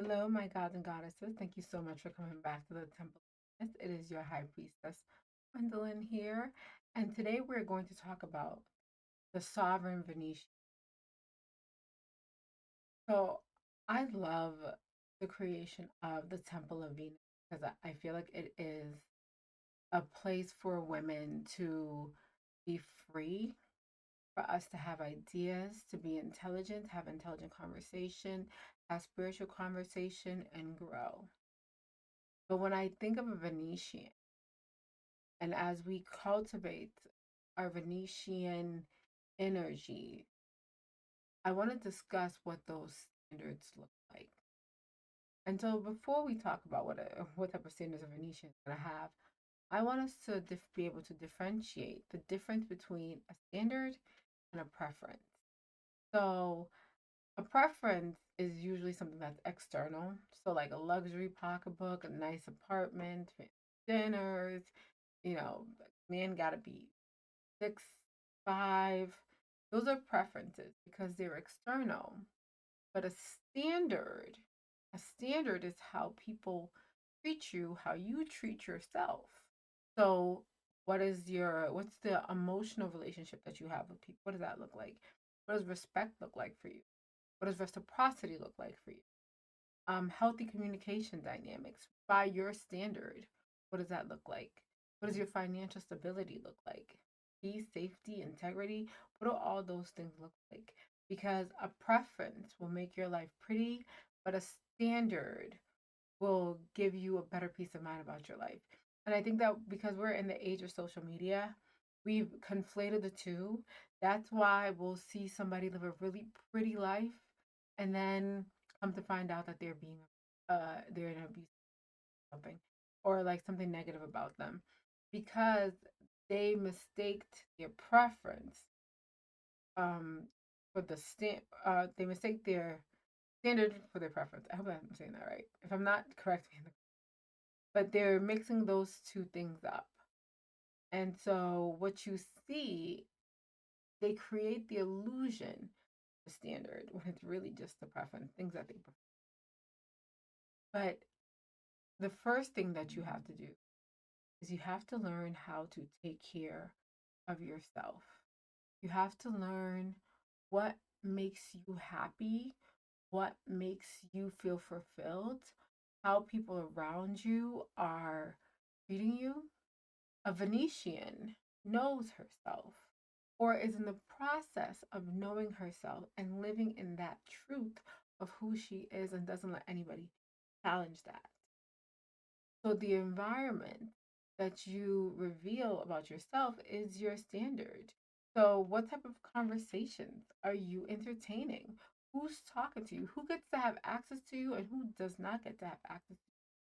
Hello, my gods and goddesses. Thank you so much for coming back to the Temple of Venus. It is your High Priestess, Gwendolyn here. And today we're going to talk about the Sovereign Venetian. So I love the creation of the Temple of Venus because I feel like it is a place for women to be free, for us to have ideas, to be intelligent, have intelligent conversation, have spiritual conversation, and grow. But when I think of a Venetian, and as we cultivate our Venetian energy, I want to discuss what those standards look like. And so before we talk about what type of standards a Venetian is going to have, I want us to be able to differentiate the difference between a standard and a preference. So a preference is usually something that's external. So like a luxury pocketbook, a nice apartment, dinners, man gotta be 6'5". Those are preferences because they're external. But standard, a standard is how people treat you, how you treat yourself. So what's the emotional relationship that you have with people? What does that look like? What does respect look like for you? What does reciprocity look like for you? Healthy communication dynamics by your standard. What does that look like? What does your financial stability look like? Peace, safety, integrity. What do all those things look like? Because a preference will make your life pretty, but a standard will give you a better peace of mind about your life. And I think that because we're in the age of social media, we've conflated the two. That's why we'll see somebody live a really pretty life and then come to find out that they're in abuse or something, or like something negative about them because they mistaked their preference um for they mistake their standard for their preference. I hope I'm saying that right. If I'm not, correct me. But they're mixing those two things up. And so what you see, they create the illusion of standard when it's really just the preference, things that they prefer. But the first thing that you have to do is you have to learn how to take care of yourself. You have to learn what makes you happy, what makes you feel fulfilled, how people around you are treating you. A Venetian knows herself or is in the process of knowing herself and living in that truth of who she is and doesn't let anybody challenge that. So the environment that you reveal about yourself is your standard. So what type of conversations are you entertaining? Who's talking to you? Who gets to have access to you and who does not get to have access to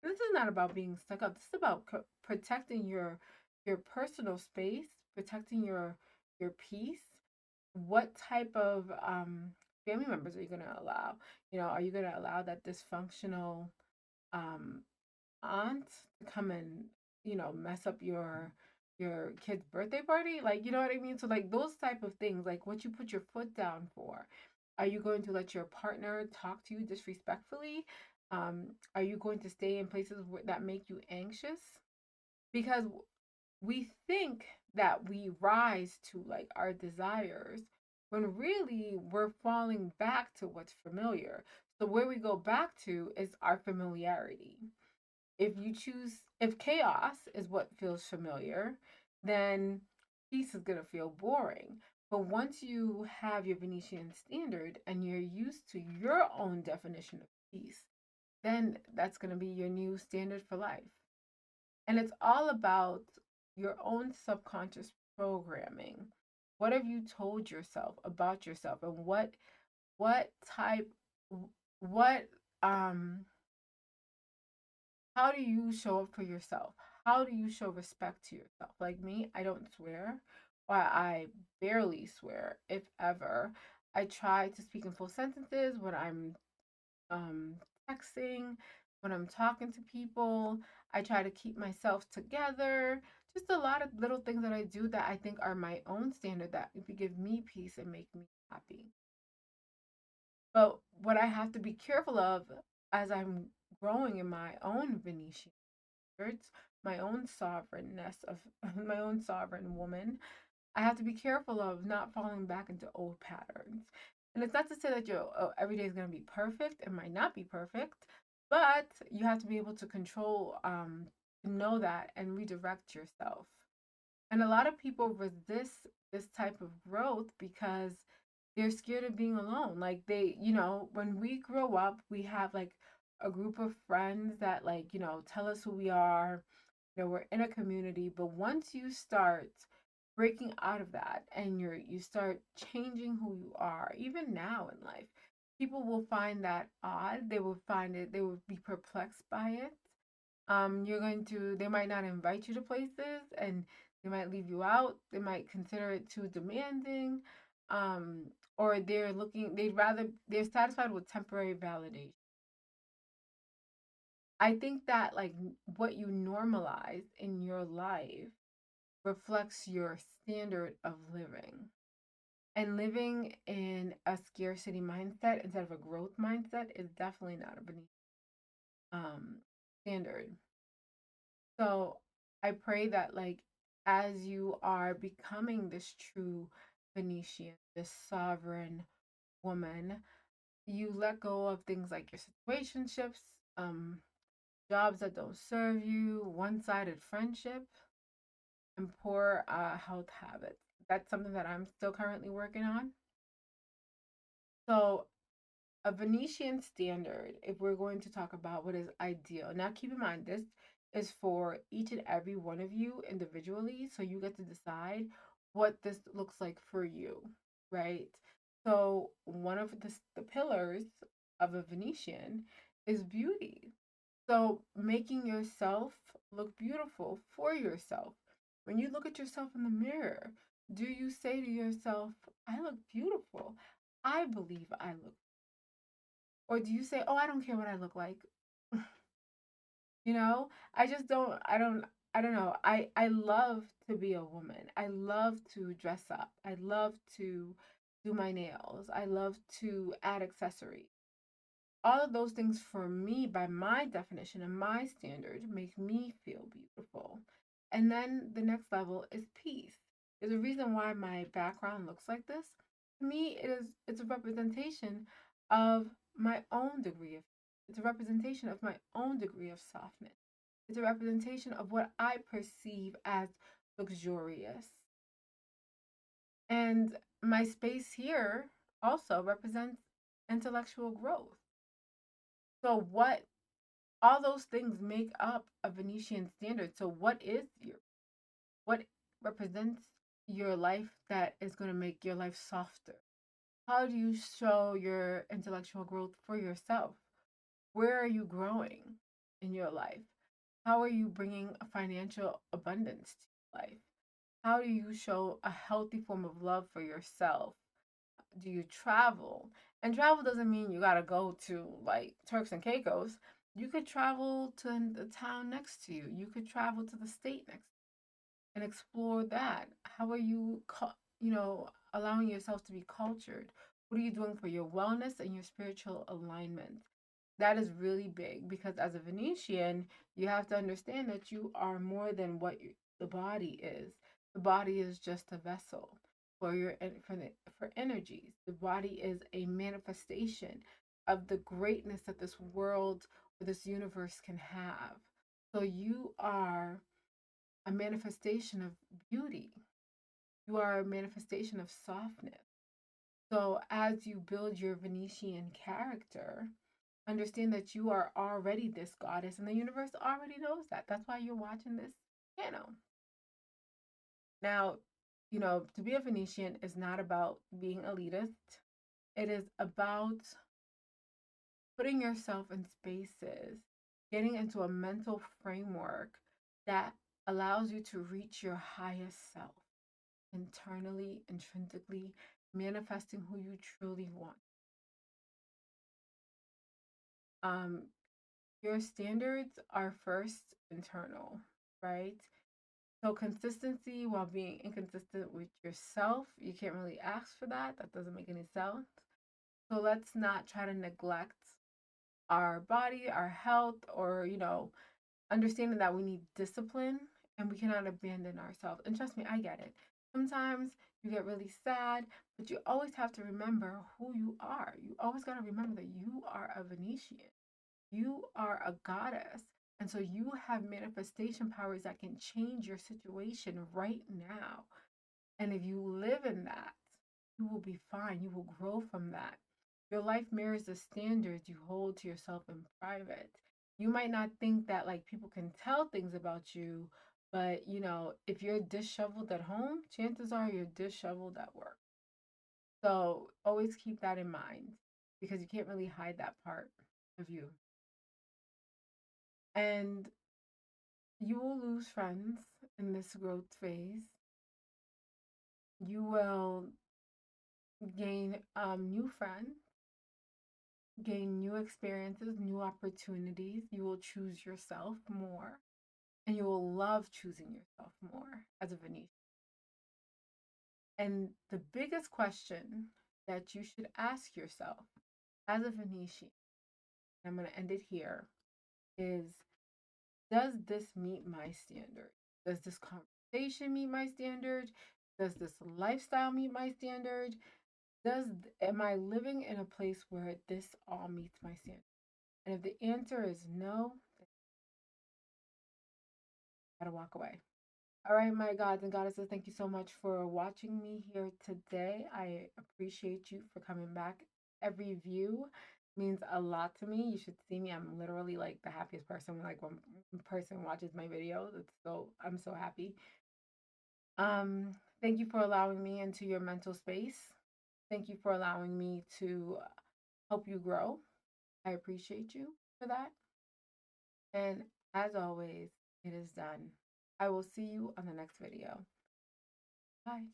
you? This is not about being stuck up. This is about protecting your personal space, protecting your peace. What type of family members are you going to allow? Are you going to allow that dysfunctional um, aunt to come and mess up your kid's birthday party, like, you know what I mean? So like those type of things, like what you put your foot down for. Are you going to let your partner talk to you disrespectfully? Are you going to stay in places that make you anxious? Because we think that we rise to like our desires when really we're falling back to what's familiar. So where we go back to is our familiarity. If chaos is what feels familiar, then peace is going to feel boring. But once you have your Venetian standard and you're used to your own definition of peace, then that's going to be your new standard for life. And it's all about your own subconscious programming. What have you told yourself about yourself, and what type what how do you show up for yourself? How do you show respect to yourself? Like me, I don't swear, or I barely swear, if ever. I try to speak in full sentences when I'm um, texting, when I'm talking to people. I try to keep myself together. Just a lot of little things that I do that I think are my own standard that give me peace and make me happy. But what I have to be careful of as I'm growing in my own Venetian standards, my own sovereignness of my own sovereign woman, I have to be careful of not falling back into old patterns. And it's not to say that your every day is going to be perfect. It might not be perfect, but you have to be able to control, know that and redirect yourself. And a lot of people resist this type of growth because they're scared of being alone. Like they, when we grow up, we have like a group of friends that like, tell us who we are. We're in a community, but once you start breaking out of that and you start changing who you are, even now in life, people will find that odd. They will find it, they will be perplexed by it. They might not invite you to places, and they might leave you out. They might consider it too demanding. Um, or they're satisfied with temporary validation. I think that like what you normalize in your life reflects your standard of living. And living in a scarcity mindset instead of a growth mindset is definitely not a beneath standard. So I pray that like as you are becoming this true Venetian, this sovereign woman, you let go of things like your situationships, um, jobs that don't serve you, one-sided friendship, and poor health habits. That's something that I'm still currently working on. So a Venetian standard, if we're going to talk about what is ideal. Now, keep in mind, this is for each and every one of you individually. So you get to decide what this looks like for you, right? So, one of the pillars of a Venetian is beauty. So, making yourself look beautiful for yourself. When you look at yourself in the mirror, do you say to yourself, I look beautiful? I believe I look, or do you say, "Oh, I don't care what I look like." I just I don't know. I love to be a woman. I love to dress up. I love to do my nails. I love to add accessories. All of those things for me, by my definition and my standard, make me feel beautiful. And then the next level is peace. There's a reason why my background looks like this. To me, it's a representation of my own degree of it's a representation of my own degree of softness. It's a representation of what I perceive as luxurious. And my space here also represents intellectual growth. So what all those things make up a Venetian standard. So what represents your life that is going to make your life softer? How do you show your intellectual growth for yourself? Where are you growing in your life? How are you bringing a financial abundance to your life? How do you show a healthy form of love for yourself? Do you travel? And travel doesn't mean you gotta go to like Turks and Caicos. You could travel to the town next to you. You could travel to the state next and explore that. How are you, allowing yourself to be cultured? What are you doing for your wellness and your spiritual alignment? That is really big because as a Venetian, you have to understand that you are more than what the body is. The body is just a vessel for for energies. The body is a manifestation of the greatness that this world or this universe can have. So you are a manifestation of beauty. You are a manifestation of softness. So as you build your Venetian character, understand that you are already this goddess and the universe already knows that. That's why you're watching this channel. Now, to be a Venetian is not about being elitist. It is about putting yourself in spaces, getting into a mental framework that allows you to reach your highest self internally, intrinsically, manifesting who you truly want. Um, your standards are first internal, right? So consistency while being inconsistent with yourself, you can't really ask for that. That doesn't make any sense. So let's not try to neglect our body, our health, or, understanding that we need discipline and we cannot abandon ourselves. And trust me, I get it. Sometimes you get really sad, but you always have to remember who you are. You always got to remember that you are a Venetian. You are a goddess. And so you have manifestation powers that can change your situation right now. And if you live in that, you will be fine. You will grow from that. Your life mirrors the standards you hold to yourself in private. You might not think that like people can tell things about you, but if you're disheveled at home, chances are you're disheveled at work. So always keep that in mind because you can't really hide that part of you. And you will lose friends in this growth phase. You will gain new friends, gain new experiences, new opportunities. You will choose yourself more, and you will love choosing yourself more as a Venetian. And the biggest question that you should ask yourself as a Venetian, and I'm going to end it here, is does this meet my standard? Does this conversation meet my standard? Does this lifestyle meet my standard? Does am I living in a place where this all meets my standard? And if the answer is no, then I gotta walk away. All right, my gods and goddesses, thank you so much for watching me here today. I appreciate you for coming back. Every view means a lot to me. You should see me. I'm literally like the happiest person when like one person watches my videos. I'm so happy. Thank you for allowing me into your mental space. Thank you for allowing me to help you grow. I appreciate you for that. And as always, it is done. I will see you on the next video. Bye.